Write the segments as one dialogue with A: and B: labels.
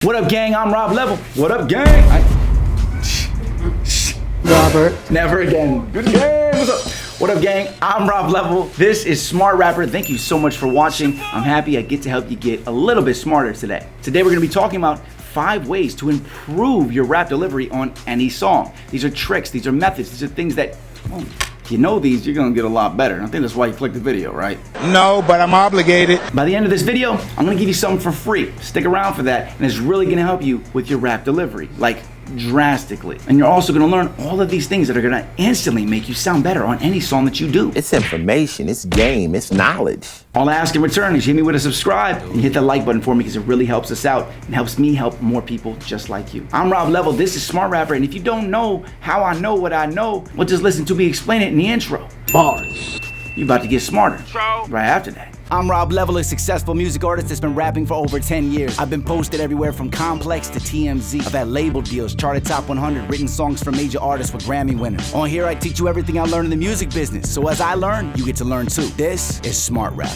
A: What up, gang? I'm Rob Level. What up, gang?
B: Robert.
A: Never again. Good gang. What's up? What up, gang? I'm Rob Level. This is Smart Rapper. Thank you so much for watching. I'm happy I get to help you get a little bit smarter today. Today we're going to be talking about 5 ways to improve your rap delivery on any song. These are tricks. These are methods. These are things that, well, if you know these, you're going to get a lot better. I think that's why you clicked the video, right?
C: No, but I'm obligated.
A: By the end of this video, I'm going to give you something for free. Stick around for that, and it's really going to help you with your rap delivery, like drastically. And you're also going to learn all of these things that are going to instantly make you sound better on any song that you do.
C: It's information, it's game, it's knowledge.
A: All I ask in return is hit me with a subscribe and hit the like button for me, because it really helps us out and helps me help more people just like you. I'm Rob Level, this is Smart Rapper, and if you don't know how I know what I know, well, just listen to me explain it in the intro. Bars. You about to get smarter right after that. I'm Rob Level, a successful music artist that's been rapping for over 10 years. I've been posted everywhere from Complex to TMZ. I've had label deals, charted top 100, written songs for major artists with Grammy winners. On here, I teach you everything I learned in the music business. So as I learn, you get to learn too. This is Smart Rap.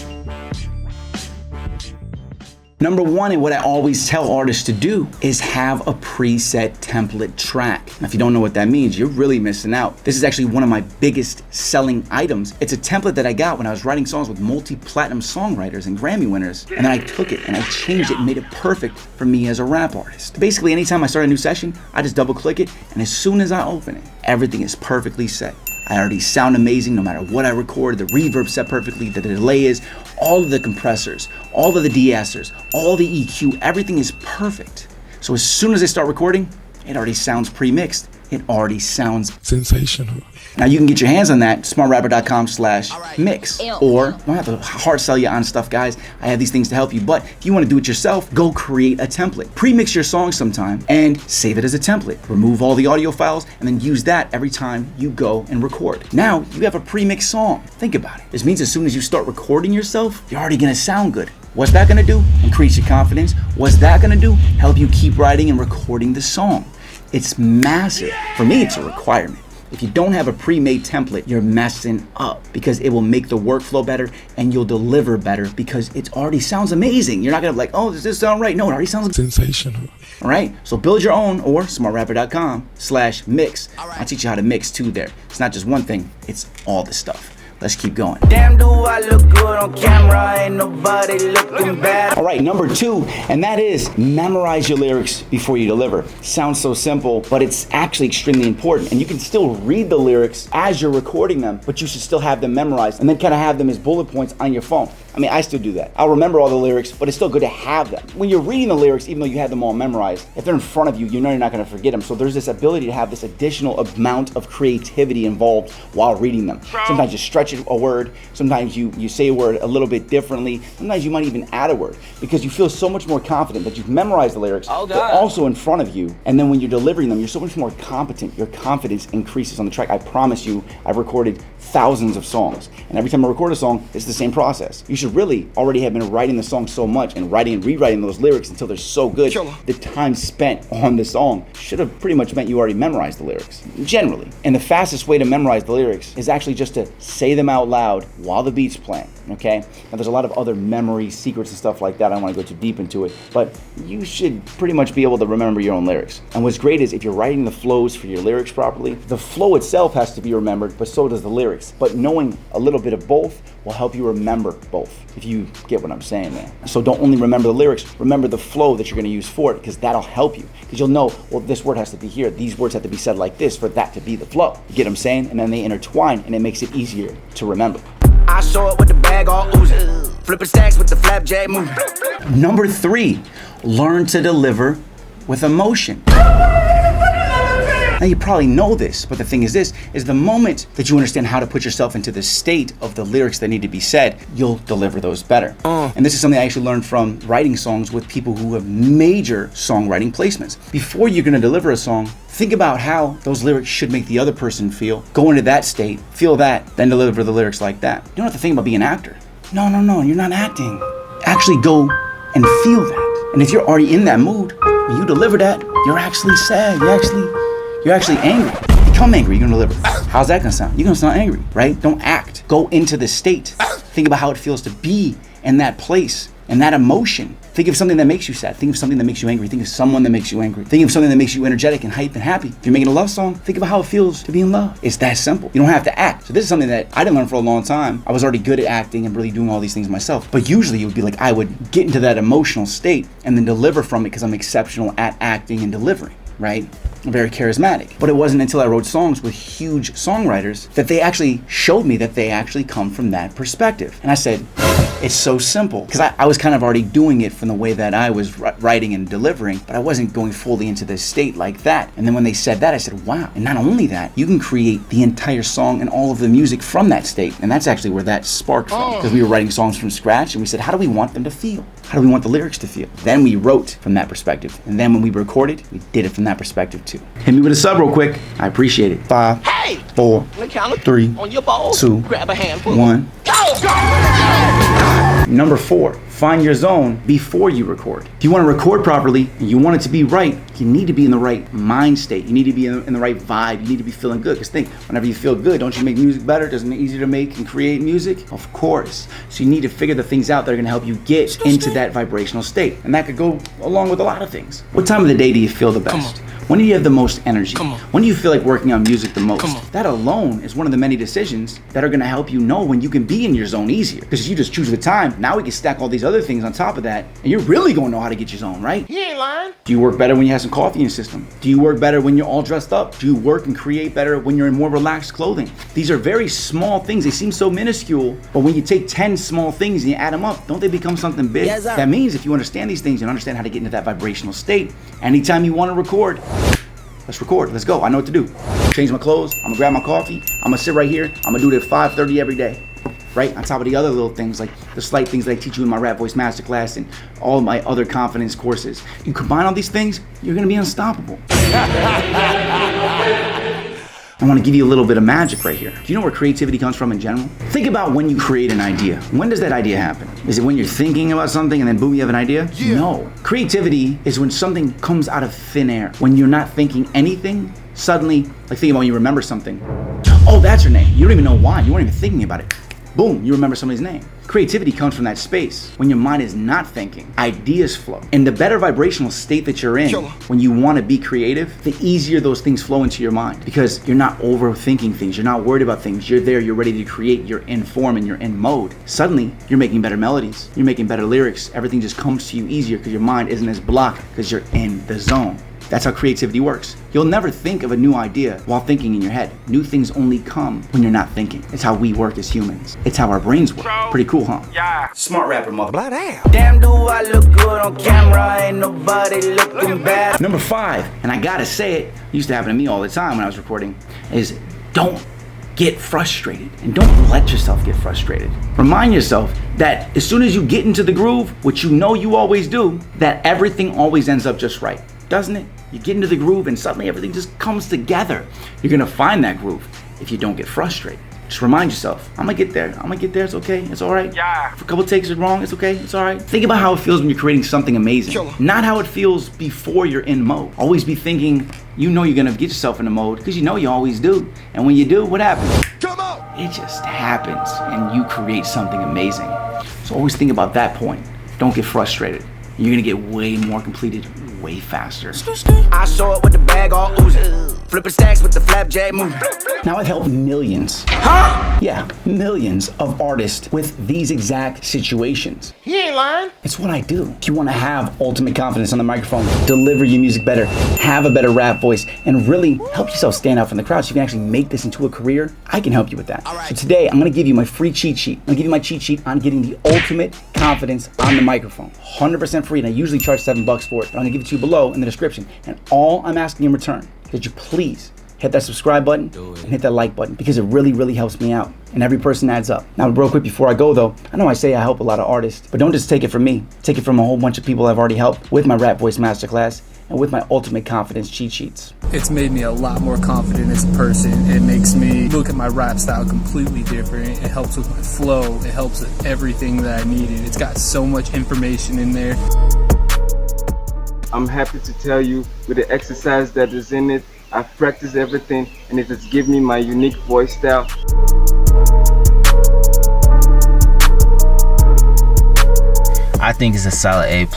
A: Number 1, and what I always tell artists to do, is have a preset template track. Now, if you don't know what that means, you're really missing out. This is actually one of my biggest selling items. It's a template that I got when I was writing songs with multi-platinum songwriters and Grammy winners, and then I took it and I changed it and made it perfect for me as a rap artist. Basically, anytime I start a new session, I just double click it, and as soon as I open it, everything is perfectly set. I already sound amazing no matter what I record. The reverb set perfectly, the delay is, all of the compressors, all of the de-essers, all the EQ, everything is perfect. So as soon as I start recording, it already sounds pre-mixed. It already sounds
D: sensational.
A: Now you can get your hands on that, smartrapper.com/mix. Or, I don't have to hard sell you on stuff, guys. I have these things to help you. But if you want to do it yourself, go create a template. Pre-mix your song sometime and save it as a template. Remove all the audio files and then use that every time you go and record. Now you have a pre-mixed song. Think about it. This means as soon as you start recording yourself, you're already gonna sound good. What's that gonna do? Increase your confidence. What's that gonna do? Help you keep writing and recording the song. It's massive. For me, it's a requirement. If you don't have a pre-made template, you're messing up, because it will make the workflow better and you'll deliver better because it already sounds amazing. You're not gonna be like, oh, does this sound right? No, it already sounds
D: sensational.
A: All right, so build your own, or smartrapper.com/mix. I'll teach you how to mix too there. It's not just one thing, it's all the stuff. Let's keep going.
E: Damn, do I look good on camera? Ain't nobody looking bad.
A: All right, number 2, and that is memorize your lyrics before you deliver. Sounds so simple, but it's actually extremely important. And you can still read the lyrics as you're recording them, but you should still have them memorized and then kind of have them as bullet points on your phone. I mean, I still do that. I'll remember all the lyrics, but it's still good to have them. When you're reading the lyrics, even though you had them all memorized, if they're in front of you, you know you're not gonna forget them. So there's this ability to have this additional amount of creativity involved while reading them. Sometimes you stretch a word, sometimes you say a word a little bit differently, sometimes you might even add a word, because you feel so much more confident that you've memorized the lyrics, they're also in front of you, and then when you're delivering them, you're so much more competent. Your confidence increases on the track. I promise you, I've recorded thousands of songs, and every time I record a song, it's the same process. You should really already have been writing the song so much and writing and rewriting those lyrics until they're so good. The time spent on the song should have pretty much meant you already memorized the lyrics, generally. And the fastest way to memorize the lyrics is actually just to say them out loud while the beat's playing, okay? Now there's a lot of other memory secrets and stuff like that. I don't want to go too deep into it, but you should pretty much be able to remember your own lyrics. And what's great is if you're writing the flows for your lyrics properly, the flow itself has to be remembered, but so does the lyrics. But knowing a little bit of both will help you remember both, if you get what I'm saying there. So don't only remember the lyrics, remember the flow that you're going to use for it, because that'll help you. Because you'll know, well, this word has to be here, these words have to be said like this for that to be the flow. You get what I'm saying? And then they intertwine, and it makes it easier to remember.
E: I show up with the bag all oozing, flipping stacks with the flapjack move.
A: Number 3, learn to deliver with emotion. Now you probably know this, but the thing is this, is the moment that you understand how to put yourself into the state of the lyrics that need to be said, you'll deliver those better. And this is something I actually learned from writing songs with people who have major songwriting placements. Before you're gonna deliver a song, think about how those lyrics should make the other person feel. Go into that state, feel that, then deliver the lyrics like that. You don't have to think about being an actor. No, you're not acting. Actually go and feel that. And if you're already in that mood, when you deliver that, you're actually sad, you're actually angry. Become angry, you're gonna deliver. How's that gonna sound? You're gonna sound angry, right? Don't act. Go into the state. Think about how it feels to be in that place And that emotion, think of something that makes you sad. Think of something that makes you angry. Think of someone that makes you angry. Think of something that makes you energetic and hyped and happy. If you're making a love song, think about how it feels to be in love. It's that simple. You don't have to act. So this is something that I didn't learn for a long time. I was already good at acting and really doing all these things myself. But usually it would be like I would get into that emotional state and then deliver from it because I'm exceptional at acting and delivering, right? I'm very charismatic. But it wasn't until I wrote songs with huge songwriters that they actually showed me that they actually come from that perspective. And I said, it's so simple. Because I was kind of already doing it from the way that I was writing and delivering, but I wasn't going fully into this state like that. And then when they said that, I said, wow. And not only that, you can create the entire song and all of the music from that state. And that's actually where that sparked from. Because we were writing songs from scratch and we said, how do we want them to feel? How do we want the lyrics to feel? Then we wrote from that perspective. And then when we recorded, we did it from that perspective too. Hit me with a sub real quick. I appreciate it. 5, 4, 3,
B: on your balls,
A: 2,
B: grab a handful.
A: 1.
B: Go!
A: Number 4, find your zone before you record. If you want to record properly and you want it to be right, you need to be in the right mind state. You need to be in the right vibe. You need to be feeling good. Because think, whenever you feel good, don't you make music better? Doesn't it easier to make and create music? Of course. So you need to figure the things out that are going to help you get into that vibrational state. And that could go along with a lot of things. What time of the day do you feel the best? When do you have the most energy? When do you feel like working on music the most? That alone is one of the many decisions that are going to help you know when you can be in your zone easier. Because if you just choose the time, now we can stack all these other things on top of that, and you're really going to know how to get your zone, right?
B: He ain't lying.
A: Do you work better when you have some coffee in your system? Do you work better when you're all dressed up? Do you work and create better when you're in more relaxed clothing? These are very small things. They seem so minuscule, but when you take 10 small things and you add them up, don't they become something big?
E: Yes, sir.
A: That means if you understand these things and understand how to get into that vibrational state, anytime you want to record, let's record. Let's go. I know what to do. Change my clothes. I'm gonna grab my coffee. I'm gonna sit right here. I'm gonna do it at 5:30 every day. Right? On top of the other little things, like the slight things that I teach you in my Rap Voice Masterclass and all my other confidence courses. You combine all these things, you're gonna be unstoppable. I want to give you a little bit of magic right here. Do you know where creativity comes from in general? Think about when you create an idea. When does that idea happen? Is it when you're thinking about something and then boom, you have an idea? Yeah. No. Creativity is when something comes out of thin air. When you're not thinking anything, suddenly, like think about when you remember something. Oh, that's her name. You don't even know why. You weren't even thinking about it. Boom, you remember somebody's name. Creativity comes from that space. When your mind is not thinking, ideas flow. And the better vibrational state that you're in, when you want to be creative, the easier those things flow into your mind. Because you're not overthinking things. You're not worried about things. You're there, you're ready to create. You're in form and you're in mode. Suddenly, you're making better melodies. You're making better lyrics. Everything just comes to you easier because your mind isn't as blocked because you're in the zone. That's how creativity works. You'll never think of a new idea while thinking in your head. New things only come when you're not thinking. It's how we work as humans. It's how our brains work. Pretty cool, huh?
E: Yeah.
A: Smart rapper, mother.
E: Damn, do I look good on camera? Ain't nobody looking bad.
A: Number 5, and I gotta say it used to happen to me all the time when I was recording, is don't get frustrated. And don't let yourself get frustrated. Remind yourself that as soon as you get into the groove, which you know you always do, that everything always ends up just right. Doesn't it? You get into the groove and suddenly everything just comes together. You're gonna find that groove if you don't get frustrated. Just remind yourself, I'm gonna get there, it's okay, it's alright.
E: Yeah.
A: If a couple takes it wrong, it's okay, it's alright. Think about how it feels when you're creating something amazing. Not how it feels before you're in mode. Always be thinking, you know you're gonna get yourself in the mode, because you know you always do. And when you do, what happens?
B: Come on.
A: It just happens, and you create something amazing. So always think about that point. Don't get frustrated. You're gonna get way more completed way faster.
E: I show up with the bag all oozing. Flipping stacks with the flapjack moving.
A: Now I've helped millions.
E: Huh?
A: Yeah, millions of artists with these exact situations.
B: He ain't lying.
A: It's what I do. If you want to have ultimate confidence on the microphone, deliver your music better, have a better rap voice, and really help yourself stand out from the crowd so you can actually make this into a career, I can help you with that. So today, I'm going to give you my free cheat sheet. I'm going to give you my cheat sheet on getting the ultimate confidence on the microphone. 100% free, and I usually charge $7 for it, but I'm going to give it to you below in the description. And all I'm asking in return is that you please hit that subscribe button and hit that like button, because it really, really helps me out. And every person adds up. Now, real quick before I go though, I know I say I help a lot of artists, but don't just take it from me. Take it from a whole bunch of people I've already helped with my Rap Voice Masterclass and with my Ultimate Confidence cheat sheets.
D: It's made me a lot more confident as a person. It makes me look at my rap style completely different. It helps with my flow. It helps with everything that I needed. It's got so much information in there.
F: I'm happy to tell you, with the exercise that is in it, I've practiced everything and it has given me my unique voice style.
B: I think it's a solid A+.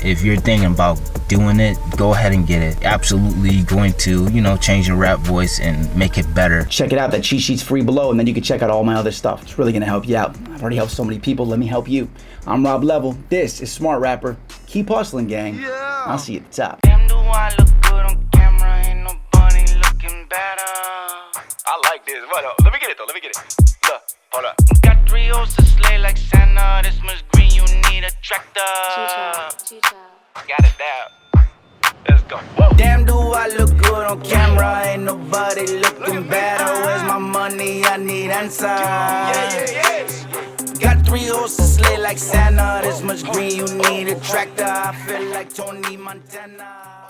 B: If you're thinking about doing it, go ahead and get it. Absolutely going to, you know, change your rap voice and make it better.
A: Check it out. That cheat sheet's free below, and then you can check out all my other stuff. It's really gonna help you out. I've already helped so many people. Let me help you. I'm Rob Level. This is Smart Rapper. Keep hustling, gang. Yeah. I'll see you at the top.
E: Damn, do I look good on camera? Ain't nobody looking better.
G: I like this. What up? Let me get it though. Let me get it. Look, hold up.
E: Got 3 O's to slay like Santa. This much green, you need a tractor.
G: Got it down. Let's go. Woo.
E: Damn, do I look good on camera? Ain't nobody looking better. Where's my money? I need answers. Got 3 O's to slay like Santa. This much green, you need a tractor. I feel like Tony Montana.